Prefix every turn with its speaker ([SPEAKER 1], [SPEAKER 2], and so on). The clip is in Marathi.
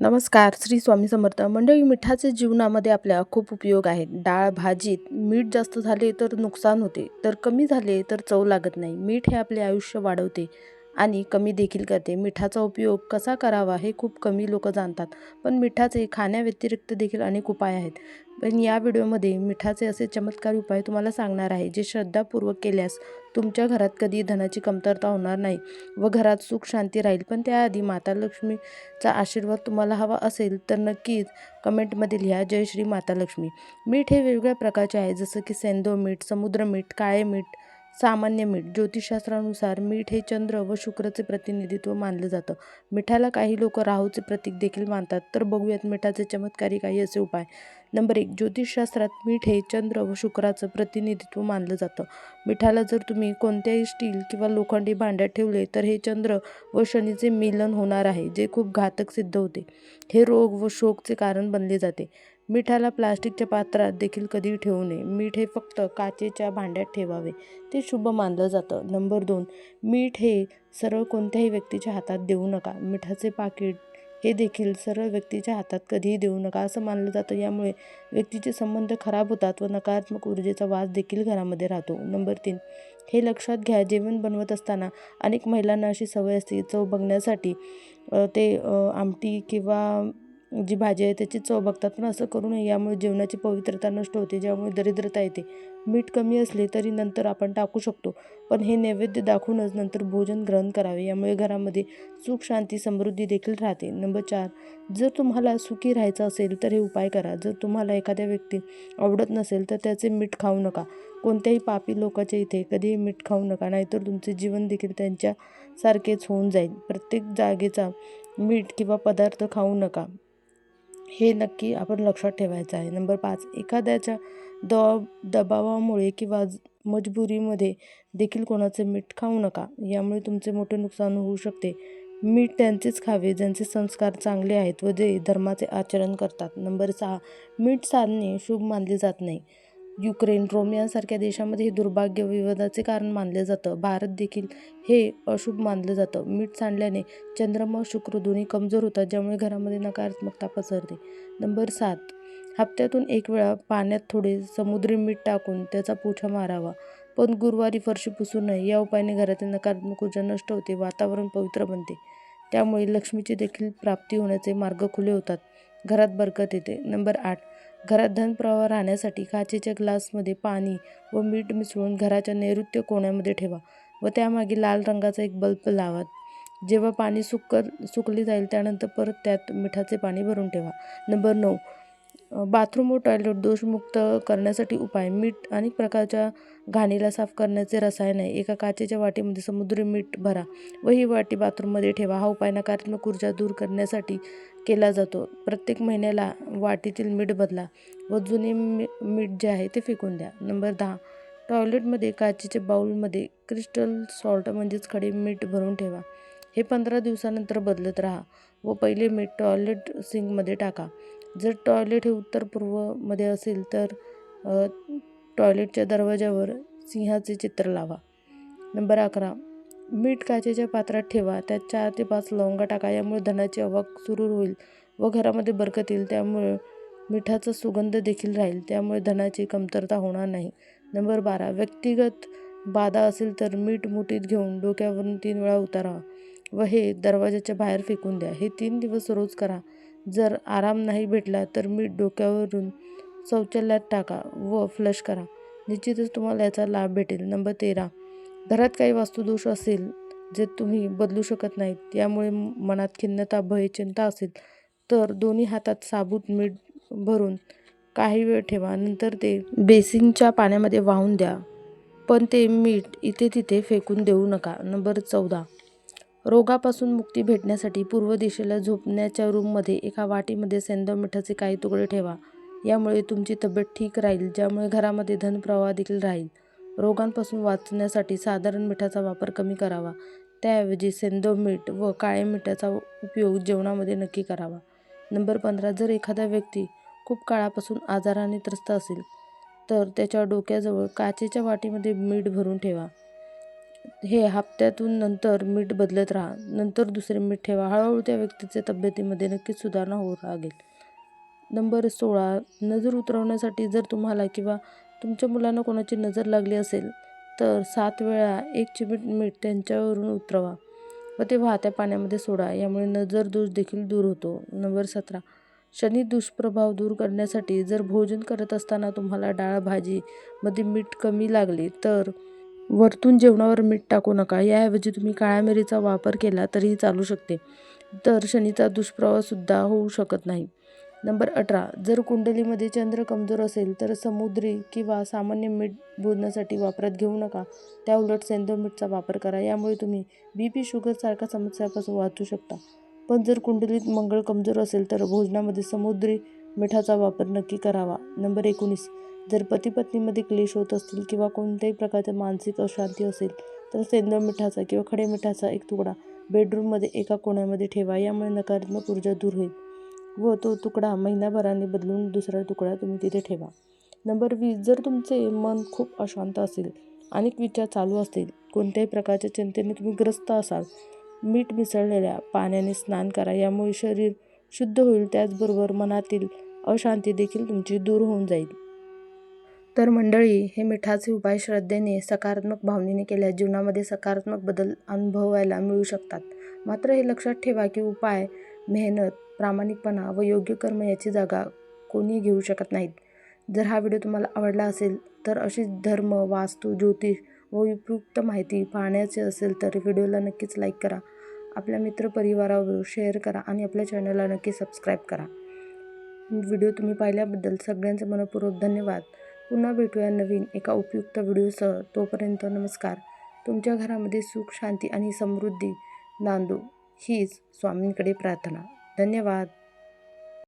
[SPEAKER 1] नमस्कार. श्री स्वामी समर्थ. मंडळी, मिठाचे जीवनामध्ये आपल्या खूप उपयोग आहेत. डाळ भाजीत मीठ जास्त झाले तर नुकसान होते, तर कमी झाले तर चव लागत नाही. मीठ हे आपले आयुष्य वाढवते आणि कमी देखील करते. मिठाचा उपयोग कसा करावा हे खूप कमी लोक जाणतात, पण मिठाचे खाण्याव्यतिरिक्त देखील अनेक उपाय आहेत. पण या व्हिडिओमध्ये मिठाचे असे चमत्कारी उपाय तुम्हाला सांगणार आहे, जे श्रद्धापूर्वक केल्यास तुमच्या घरात कधी धनाची कमतरता होणार नाही व घरात सुख शांती राहील. पण त्याआधी माता लक्ष्मीचा आशीर्वाद तुम्हाला हवा असेल तर नक्कीच कमेंटमध्ये लिहा, जय श्री माता लक्ष्मी. मीठ हे वेगवेगळ्या प्रकारचे आहे, जसं की सेंधव मीठ, समुद्र मीठ, काळे मीठ, सामान्य मीठ. ज्योतिषशास्त्रानुसार मीठ हे चंद्र व शुक्रचे प्रतिनिधित्व मानलं जातं. मिठाला काही लोक राहूचे प्रतीक देखील मानतात. तर बघूयात मिठाचे चमत्कारी काही असे उपाय. नंबर 1. ज्योतिषशास्त्रात मीठ हे चंद्र व शुक्राचं प्रतिनिधित्व मानलं जातं. मिठाला जर तुम्ही कोणत्याही स्टील किंवा लोखंडी भांड्यात ठेवले तर हे चंद्र व शनीचे मिलन होणार आहे, जे खूप घातक सिद्ध होते. हे रोग व शोकचे कारण बनले जाते. मिठाला प्लास्टिकच्या पात्रात देखील कधी ठेवू नये. मीठ हे फक्त काचेच्या भांड्यात ठेवावे, ते शुभ मानलं जातं. नंबर 2. मीठ हे सरळ कोणत्याही व्यक्तीच्या हातात देऊ नका. मिठाचे पाकिट हे देखील सरळ व्यक्तीच्या हातात कधीही देऊ नका असं मानलं जातं. यामुळे व्यक्तीचे संबंध खराब होतात व नकारात्मक ऊर्जेचा वास देखील घरामध्ये राहतो. नंबर 3. हे लक्षात घ्या, जेवण बनवत असताना अनेक महिलांना अशी सवय असते, चव बघण्यासाठी आमटी किंवा जी भाजी आहे त्याची चव बघतात, पण असं करू नये. यामुळे जेवणाची पवित्रता नष्ट होते, ज्यामुळे दरिद्रता येते. मीठ कमी असले तरी नंतर आपण टाकू शकतो, पण हे नैवेद्य दाखवूनच नंतर भोजन ग्रहण करावे. यामुळे घरामध्ये सुख शांती समृद्धी देखील राहते. नंबर 4. जर तुम्हाला सुखी राहायचं असेल तर हे उपाय करा. जर तुम्हाला एखाद्या व्यक्ती आवडत नसेल तर त्याचे मीठ खाऊ नका. कोणत्याही पापी लोकांच्या इथे कधीही मीठ खाऊ नका, नाहीतर तुमचे जीवन देखील त्यांच्यासारखेच होऊन जाईल. प्रत्येक जागेचा मीठ किंवा पदार्थ खाऊ नका, हे नक्की आपण लक्षात ठेवायचं आहे. नंबर 5. एखाद्याच्या दबावामुळे किंवा मजबुरीमध्ये देखील कोणाचे मीठ खाऊ नका. यामुळे तुमचे मोठे नुकसान होऊ शकते. मीठ त्यांचेच खावे ज्यांचे संस्कार चांगले आहेत व जे धर्माचे आचरण करतात. नंबर 6. मीठ सांडणे शुभ मानले जात नाही. युक्रेन, रोमियांसारख्या देशामध्ये हे दुर्भाग्य विवादाचे कारण मानले जातं. भारत देखील हे अशुभ मानलं जातं. मीठ सांडल्याने चंद्रमा शुक्र दोन्ही कमजोर होतात, ज्यामुळे घरामध्ये नकारात्मकता पसरते. नंबर 7. हप्त्यातून एक वेळा पाण्यात थोडे समुद्री मीठ टाकून त्याचा पोछा मारावा, पण गुरुवारी फरशी पुसू नये. या उपायाने घरातील नकारात्मक ऊर्जा नष्ट होते, वातावरण पवित्र बनते. त्यामुळे लक्ष्मीची देखील प्राप्ती होण्याचे मार्ग खुले होतात, घरात बरकत येते. नंबर 8. घरात धनप्रवाह राहण्यासाठी काचेच्या ग्लासमध्ये पाणी व मीठ मिसळून घराच्या नैऋत्य कोण्यामध्ये ठेवा व त्यामागे लाल रंगाचा एक बल्ब लावा. जेव्हा पाणी सुकले जाईल त्यानंतर परत त्यात मिठाचे पाणी भरून ठेवा. नंबर 9. बाथरूम व टॉयलेट दोषमुक्त करण्यासाठी उपाय. मीठ अनेक प्रकारच्या घाणीला साफ करण्याचे रसायन आहे. एका काचेच्या वाटीमध्ये समुद्री मीठ भरा व ही वाटी बाथरूममध्ये ठेवा. हा उपाय नकारात्मक ऊर्जा दूर करण्यासाठी केला जातो. प्रत्येक महिन्याला वाटीतील मीठ बदला व जुने मीठ जे आहे ते फेकून द्या. नंबर 10. टॉयलेटमध्ये काचेच्या बाउलमध्ये क्रिस्टल सॉल्ट म्हणजेच खडे मीठ भरून ठेवा. हे 15 दिवसानंतर बदलत राहा व पहिले मीठ टॉयलेट सिंकमध्ये टाका. जर टॉयलेट हे उत्तर पूर्वमध्ये असेल तर टॉयलेटच्या दरवाजावर सिंहाचे चित्र लावा. नंबर 11. मीठ काचेच्या पात्रात ठेवा, त्यात 4 ते 5 लवंगा टाका. यामुळे धनाची आवक सुरू होईल व घरामध्ये बरकत येईल. त्यामुळे मिठाचा सुगंध देखील राहील, त्यामुळे धनाची कमतरता होणार नाही. नंबर 12. व्यक्तिगत बाधा असेल तर मीठ मुठीत घेऊन डोक्यावरून 3 वेळा उतारा व हे दरवाजाच्या बाहेर फेकून द्या. हे 3 दिवस रोज करा. जर आराम नाही भेटला तर मीठ डोक्यावरून शौचालयात टाका व फ्लश करा. निश्चितच तुम्हाला याचा लाभ भेटेल. नंबर 13. घरात काही वास्तुदोष असेल जे तुम्ही बदलू शकत नाहीत, यामुळे मनात खिन्नता, भय, चिंता असेल तर दोन्ही हातात साबूत मीठ भरून काही वेळ ठेवा. नंतर ते बेसिनच्या पाण्यामध्ये वाहून द्या, पण ते मीठ इथे तिथे फेकून देऊ नका. नंबर 14. रोगापासून मुक्ती भेटण्यासाठी पूर्व दिशेला झोपण्याच्या रूममध्ये एका वाटीमध्ये सेंधव मिठाचे काही तुकडे ठेवा. यामुळे तुमची तब्येत ठीक राहील, ज्यामुळे घरामध्ये धनप्रवाह देखील राहील. रोगांपासून वाचण्यासाठी साधारण मिठाचा वापर कमी करावा. त्याऐवजी सेंधव मीठ व काळे मिठाचा उपयोग जेवणामध्ये नक्की करावा. नंबर 15. जर एखादा व्यक्ती खूप काळापासून आजाराने त्रस्त असेल तर त्याच्या डोक्याजवळ काचेच्या वाटीमध्ये मीठ भरून ठेवा. हे हप्त्यातून नंतर मीठ बदलत राहा. नंतर दुसरे मीठ ठेवा. हळूहळू त्या व्यक्तीच्या तब्येतीमध्ये नक्कीच सुधारणा होऊ लागेल. नंबर 16, नजर उतरवण्यासाठी जर तुम्हाला किंवा तुमच्या मुलांना कोणाची नजर लागली असेल तर 7 वेळा 1 चिमूट मीठ त्यांच्यावरून उतरवा व ते वाहत्या पाण्यामध्ये सोडा. यामुळे नजर दोष देखील दूर होतो. नंबर 17, शनी दुष्प्रभाव दूर करण्यासाठी जर भोजन करत असताना तुम्हाला डाळ भाजीमध्ये मीठ कमी लागले तर वरतून जेवणावर मीठ टाकू नका. याऐवजी तुम्ही काळ्या मिरीचा वापर केला तरीही चालू शकते. तर शनीचा दुष्प्रभावसुद्धा होऊ शकत नाही. नंबर 18, जर कुंडलीमध्ये चंद्र कमजोर असेल तर समुद्री किंवा सामान्य मीठ भोजनासाठी वापरात घेऊ नका. त्याउलट सेंधव मीठचा वापर करा. यामुळे तुम्ही BP, शुगर सारख्या समस्यांपासून वाचू शकता. पण जर कुंडलीत मंगळ कमजोर असेल तर भोजनामध्ये समुद्री मिठाचा वापर नक्की करावा. नंबर 19, जर पती-पत्नीमध्ये क्लेश होत असतील किंवा कोणत्याही प्रकारची मानसिक अशांती असेल तर सेंधव मिठाचा किंवा खडे मिठाचा एक तुकडा बेडरूममध्ये एका कोण्यामध्ये ठेवा. यामुळे नकारात्मक ऊर्जा दूर होईल व तो तुकडा महिनाभराने बदलून दुसरा तुकडा तुम्ही तिथे ठेवा. नंबर 20, जर तुमचे मन खूप अशांत असेल, अनेक विचार चालू असतील, कोणत्याही प्रकारच्या चिंतेने तुम्ही ग्रस्त असाल, मीठ मिसळलेल्या पाण्याने स्नान करा. यामुळे शरीर शुद्ध होईल. त्याचबरोबर मनातील अशांती देखील तुमची दूर होऊन जाईल. तर मंडळी, हे मिठाचे उपाय श्रद्धेने, सकारात्मक भावनेने केल्यास जीवनामध्ये सकारात्मक बदल अनुभवायला मिळू शकतात. मात्र हे लक्षात ठेवा की उपाय, मेहनत, प्रामाणिकपणा व योग्य कर्म याची जागा कोणी घेऊ शकत नाहीत. जर हा व्हिडिओ तुम्हाला आवडला असेल तर अशीच धर्म, वास्तू, ज्योतिष व उपयुक्त माहिती पाहण्याची असेल तर व्हिडिओला नक्कीच लाईक करा, आपल्या मित्रपरिवारावर शेअर करा आणि आपल्या चॅनलला नक्की सबस्क्राईब करा. व्हिडिओ तुम्ही पाहिल्याबद्दल सगळ्यांचे मनःपूर्वक धन्यवाद. पुन्हा भेटूया नवीन एका उपयुक्त व्हिडिओसह. तोपर्यंत नमस्कार. तुमच्या घरामध्ये सुख, शांती आणि समृद्धी नांदो हीच स्वामींकडे प्रार्थना. धन्यवाद.